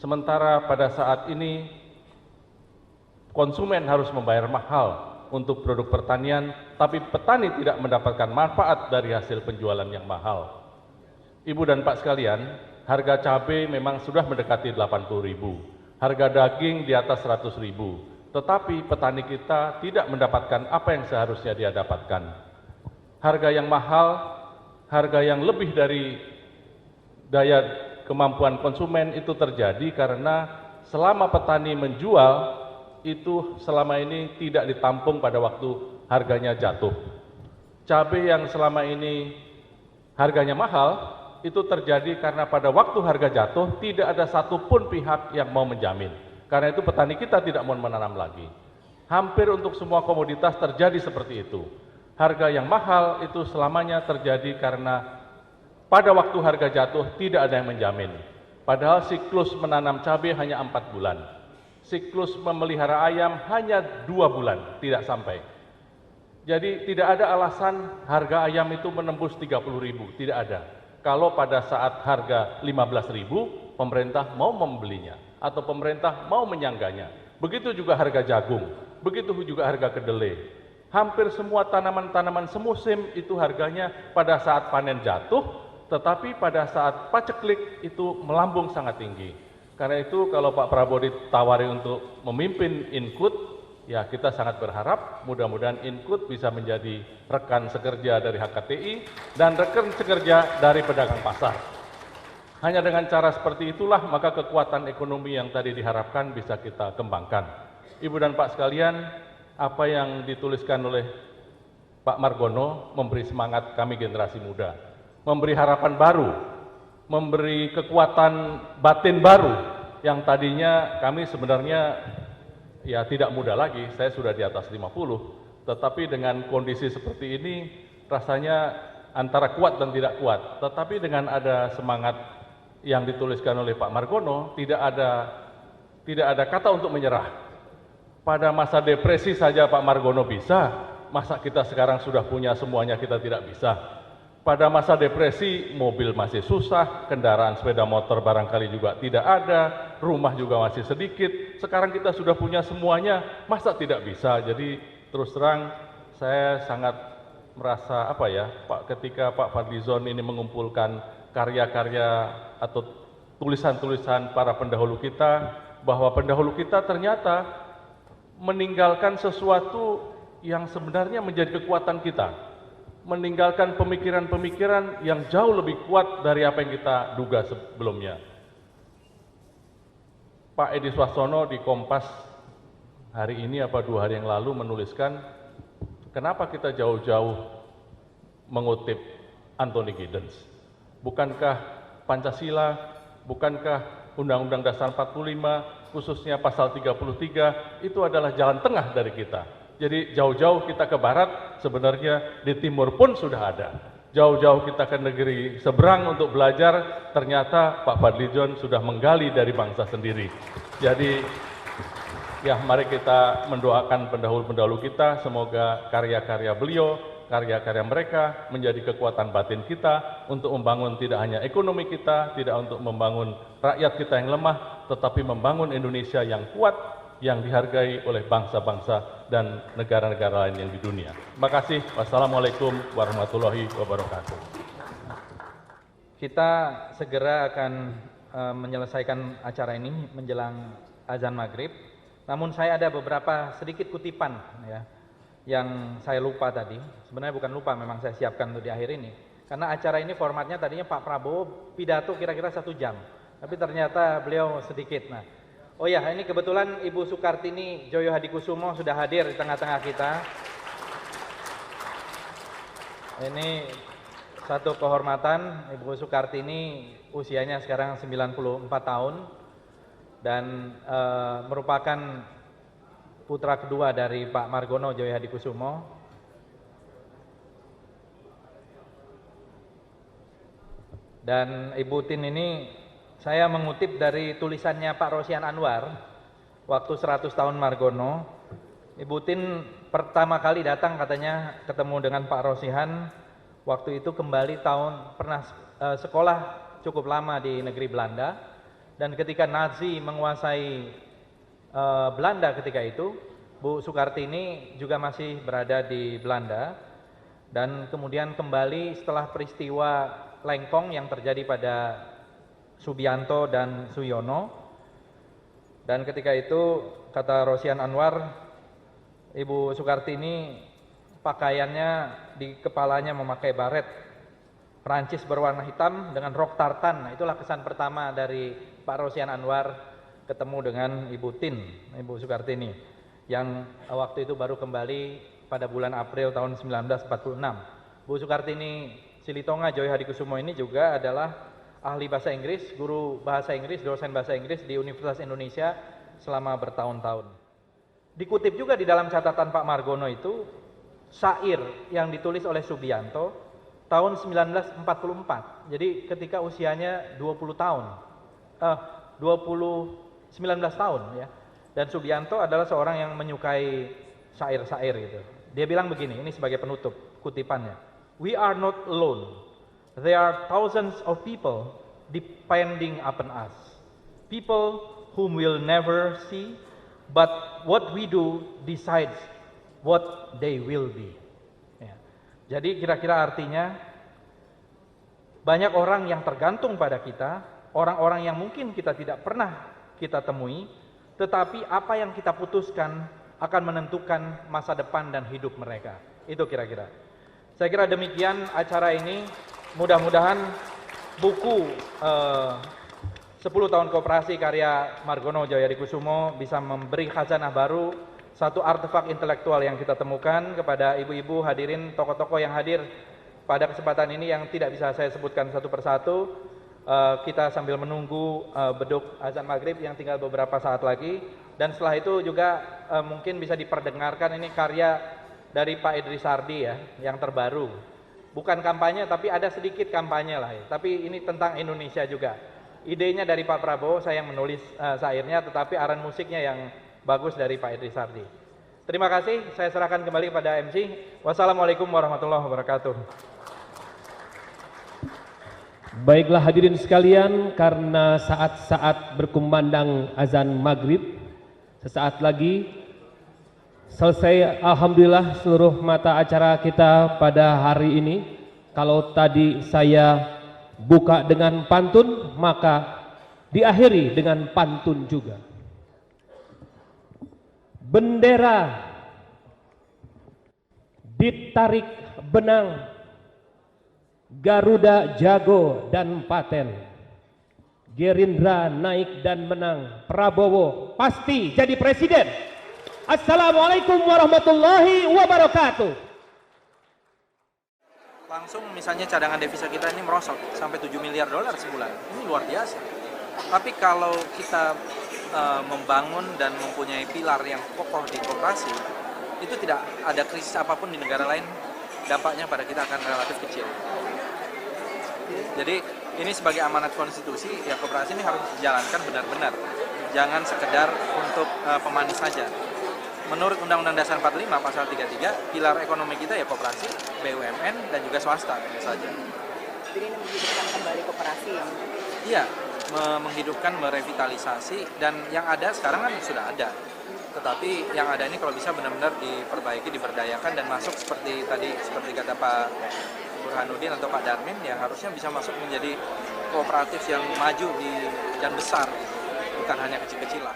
sementara pada saat ini konsumen harus membayar mahal untuk produk pertanian, tapi petani tidak mendapatkan manfaat dari hasil penjualan yang mahal. Ibu dan Pak sekalian, harga cabai memang sudah mendekati 80.000, harga daging di atas 100.000, tetapi petani kita tidak mendapatkan apa yang seharusnya dia dapatkan. Harga yang mahal, harga yang lebih dari daya kemampuan konsumen itu terjadi karena selama petani menjual, itu selama ini tidak ditampung pada waktu harganya jatuh. Cabai yang selama ini harganya mahal, itu terjadi karena pada waktu harga jatuh tidak ada satupun pihak yang mau menjamin. Karena itu petani kita tidak mau menanam lagi. Hampir untuk semua komoditas terjadi seperti itu. Harga yang mahal itu selamanya terjadi karena pada waktu harga jatuh tidak ada yang menjamin. Padahal siklus menanam cabai hanya 4 bulan. Siklus memelihara ayam hanya 2 bulan, tidak sampai. Jadi tidak ada alasan harga ayam itu menembus 30.000, tidak ada. Kalau pada saat harga 15.000, pemerintah mau membelinya atau pemerintah mau menyangganya. Begitu juga harga jagung, begitu juga harga kedelai. hampir semua tanaman-tanaman semusim itu harganya pada saat panen jatuh, tetapi pada saat paceklik itu melambung sangat tinggi. Karena itu kalau Pak Prabowo ditawari untuk memimpin Inkut, ya kita sangat berharap mudah-mudahan Inkut bisa menjadi rekan sekerja dari HKTI dan rekan sekerja dari pedagang pasar. Hanya dengan cara seperti itulah maka kekuatan ekonomi yang tadi diharapkan bisa kita kembangkan. Ibu dan Pak sekalian, apa yang dituliskan oleh Pak Margono memberi semangat kami generasi muda, memberi harapan baru, memberi kekuatan batin baru yang tadinya kami sebenarnya ya tidak muda lagi, saya sudah di atas 50, tetapi dengan kondisi seperti ini rasanya antara kuat dan tidak kuat. Tetapi dengan ada semangat yang dituliskan oleh Pak Margono, tidak ada kata untuk menyerah. Pada masa depresi saja Pak Margono bisa, masa kita sekarang sudah punya semuanya kita tidak bisa. Pada masa depresi mobil masih susah, kendaraan sepeda motor barangkali juga tidak ada, rumah juga masih sedikit. Sekarang kita sudah punya semuanya, masa tidak bisa? Jadi terus terang saya sangat merasa Pak, ketika Pak Fadlizon ini mengumpulkan karya-karya atau tulisan-tulisan para pendahulu kita, bahwa pendahulu kita ternyata meninggalkan sesuatu yang sebenarnya menjadi kekuatan kita, meninggalkan pemikiran-pemikiran yang jauh lebih kuat dari apa yang kita duga sebelumnya. Pak Edi Swassono di Kompas hari ini 2 hari yang lalu menuliskan, kenapa kita jauh-jauh mengutip Anthony Giddens? Bukankah Pancasila, bukankah Undang-Undang Dasar 45, khususnya pasal 33, itu adalah jalan tengah dari kita. Jadi jauh-jauh kita ke barat, sebenarnya di timur pun sudah ada. Jauh-jauh kita ke negeri seberang untuk belajar, ternyata Pak Fadlizon sudah menggali dari bangsa sendiri. Jadi ya mari kita mendoakan pendahulu-pendahulu kita, semoga karya-karya beliau, karya-karya mereka menjadi kekuatan batin kita untuk membangun tidak hanya ekonomi kita, tidak untuk membangun rakyat kita yang lemah, tetapi membangun Indonesia yang kuat, yang dihargai oleh bangsa-bangsa dan negara-negara lain yang di dunia. Terima kasih. Wassalamualaikum warahmatullahi wabarakatuh. Kita segera akan menyelesaikan acara ini menjelang azan maghrib. Namun saya ada beberapa sedikit kutipan ya, yang saya lupa tadi. Sebenarnya bukan lupa, memang saya siapkan untuk di akhir ini. Karena acara ini formatnya tadinya Pak Prabowo pidato kira-kira 1 jam. Tapi ternyata beliau sedikit. Nah, oh ya, ini kebetulan Ibu Sukartini Joyo Hadikusumo sudah hadir di tengah-tengah kita. Ini satu kehormatan, Ibu Sukartini usianya sekarang 94 tahun dan merupakan putra kedua dari Pak Margono Joyo Hadikusumo. Dan Ibu Tin ini saya mengutip dari tulisannya Pak Rosihan Anwar waktu 100 tahun Margono. Ibu Tin pertama kali datang katanya ketemu dengan Pak Rosihan waktu itu kembali pernah sekolah cukup lama di negeri Belanda, dan ketika Nazi menguasai Belanda ketika itu, Bu Sukartini juga masih berada di Belanda, dan kemudian kembali setelah peristiwa Lengkong yang terjadi pada Subianto dan Suyono. Dan ketika itu kata Rosihan Anwar, Ibu Sukartini pakaiannya di kepalanya memakai baret Prancis berwarna hitam dengan rok tartan. Nah, itulah kesan pertama dari Pak Rosihan Anwar ketemu dengan Ibu Tin, Ibu Sukartini, yang waktu itu baru kembali pada bulan April tahun 1946. Bu Sukartini Silitonga Joyo Hadikusumo ini juga adalah ahli bahasa Inggris, guru bahasa Inggris, dosen bahasa Inggris di Universitas Indonesia selama bertahun-tahun. Dikutip juga di dalam catatan Pak Margono itu syair yang ditulis oleh Subianto tahun 1944. Jadi ketika usianya 19 tahun ya. Dan Subianto adalah seorang yang menyukai syair-syair gitu. Dia bilang begini, ini sebagai penutup kutipannya. We are not alone. There are thousands of people depending upon us. People whom we'll never see, but what we do decides what they will be. Ya. Jadi kira-kira artinya banyak orang yang tergantung pada kita, orang-orang yang mungkin kita tidak pernah kita temui, tetapi apa yang kita putuskan akan menentukan masa depan dan hidup mereka. Itu kira-kira. Saya kira demikian acara ini. Mudah-mudahan buku 10 tahun koperasi karya Margono Djoyohadikusumo bisa memberi khazanah baru, satu artefak intelektual yang kita temukan kepada ibu-ibu hadirin, tokoh-tokoh yang hadir pada kesempatan ini yang tidak bisa saya sebutkan satu persatu. Kita sambil menunggu beduk azan maghrib yang tinggal beberapa saat lagi, dan setelah itu juga mungkin bisa diperdengarkan ini karya dari Pak Idris Sardi ya, yang terbaru. Bukan kampanye tapi ada sedikit kampanye lah ya. Tapi ini tentang Indonesia juga. Idenya dari Pak Prabowo, saya yang menulis syairnya, tetapi aran musiknya yang bagus dari Pak Idris Sardi. Terima kasih, saya serahkan kembali kepada MC. Wassalamualaikum warahmatullahi wabarakatuh. Baiklah hadirin sekalian, karena saat-saat berkumandang azan maghrib, sesaat lagi selesai alhamdulillah seluruh mata acara kita pada hari ini. Kalau tadi saya buka dengan pantun, maka diakhiri dengan pantun juga. Bendera ditarik benang, Garuda jago dan paten, Gerindra naik dan menang, Prabowo pasti jadi presiden. Assalamualaikum warahmatullahi wabarakatuh. Langsung misalnya cadangan devisa kita ini merosot sampai 7 miliar dolar sebulan. Ini luar biasa. Tapi kalau kita membangun dan mempunyai pilar yang kokoh di koperasi, itu tidak ada krisis apapun di negara lain, dampaknya pada kita akan relatif kecil. Jadi ini sebagai amanat konstitusi, ya koperasi ini harus dijalankan benar-benar. Jangan sekedar untuk pemanis saja. Menurut Undang-Undang Dasar 45 pasal 33, pilar ekonomi kita ya koperasi, BUMN dan juga swasta tentu saja. Jadi ini menghidupkan kembali koperasi ya? Iya, menghidupkan, merevitalisasi, dan yang ada sekarang kan sudah ada. Tetapi yang ada ini kalau bisa benar-benar diperbaiki, diberdayakan dan masuk seperti tadi, seperti kata Pak Burhanuddin atau Pak Darmin, ya harusnya bisa masuk menjadi kooperatif yang maju dan besar, bukan hanya kecil-kecilan.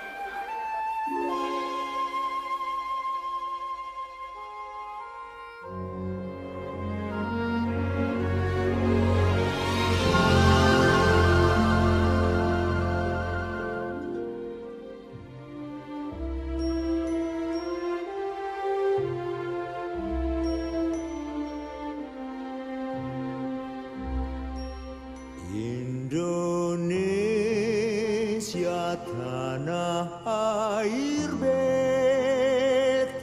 Indonesia tanah air beta,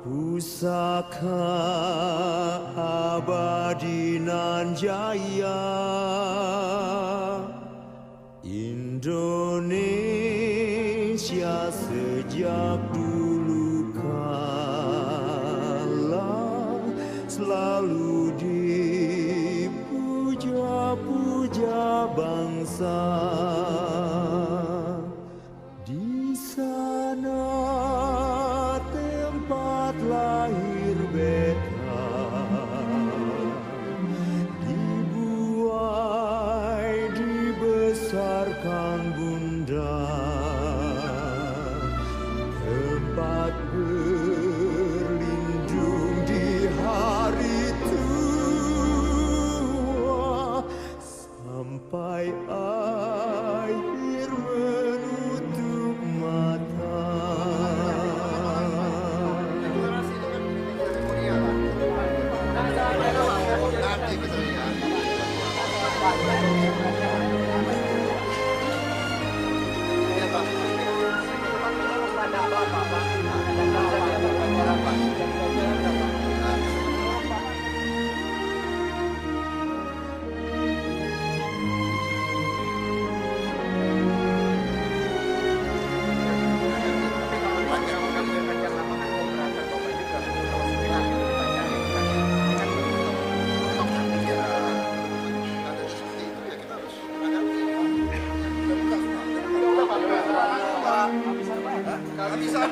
pusaka abadi nan jaya. Indonesia sejak dulu kala selalu dipuja-puja bangsa. Di sana tempat lahir beta, dibuai dibesarkan bunda, tempat berlindung di hari tua, sampai akhir menutup mata. Indonesia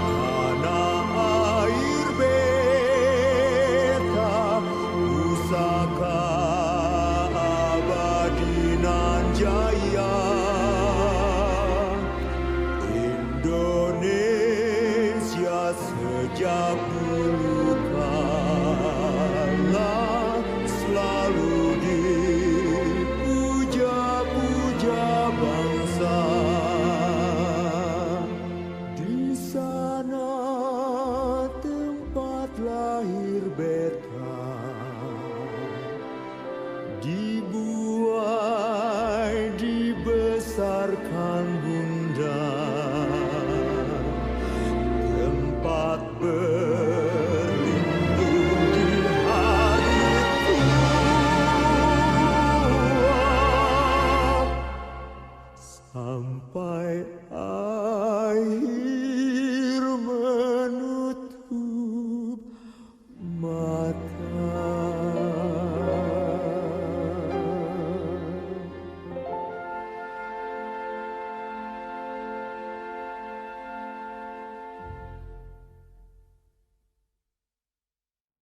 tanah air beta, pusaka abadi nan jaya. Indonesia sejak dulu kala selalu dipuja-puja bangsa. Di sana tempat lahir beta, dibuai dibesarkan bunda, tempat